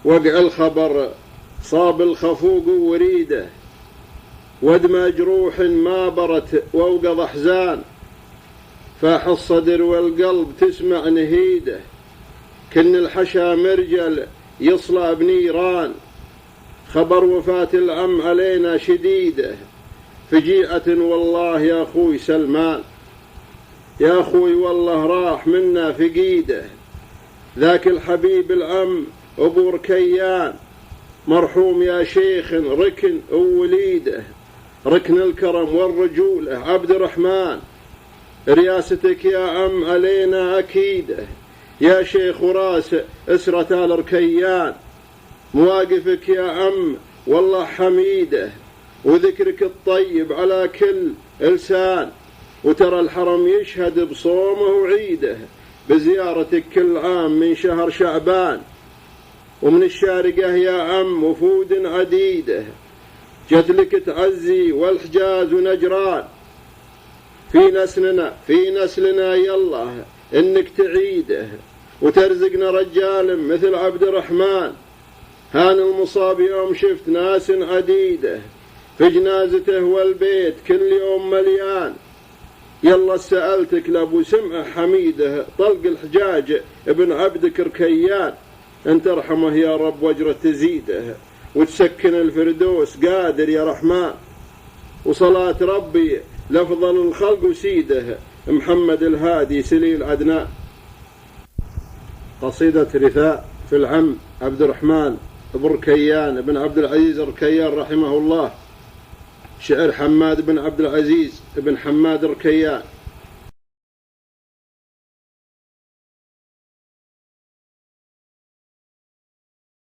وقع الخبر صاب الخفوق وريده، ودمى جروح ما برت وأوقظ أحزان، فاح الصدر والقلب تسمع نهيده، كن الحشا مرجل يصلى بنيران، خبر وفاة العم علينا شديده، فجيعة والله يا أخوي سلمان، يا أخوي والله راح منا فقيده، ذاك الحبيب العم أبو ركيان، مرحوم يا شيخ ركن ووليده، ركن الكرم والرجولة عبد الرحمن، رياستك يا عم علينا أكيده، يا شيخ وراس أسرة آل ركيان، مواقفك يا عم والله حميده، وذكرك الطيب على كل لسان، وترى الحرم يشهد بصومه وعيده، بزيارتك كل عام من شهر شعبان، ومن الشارقة يا عم وفود عديده، جت لك تعزي والحجاز ونجران، في نسلنا يلا إنك تعيده، وترزقنا رجال مثل عبد الرحمن، هان المصاب يوم شفت ناس عديده، في جنازته والبيت كل يوم مليان، يلا سألتك لأبو سمع حميده، طلق الحجاج ابن عبدك ركيان، أنت ارحمه يا رب واجره تزيده، وتسكن الفردوس قادر يا رحمن، وصلاة ربي لأفضل الخلق وسيده، محمد الهادي سليل عدنان. قصيدة رثاء في العم عبد الرحمن بن ركيان بن عبد العزيز ركيان رحمه الله، شعر حماد بن عبد العزيز بن حماد ركيان.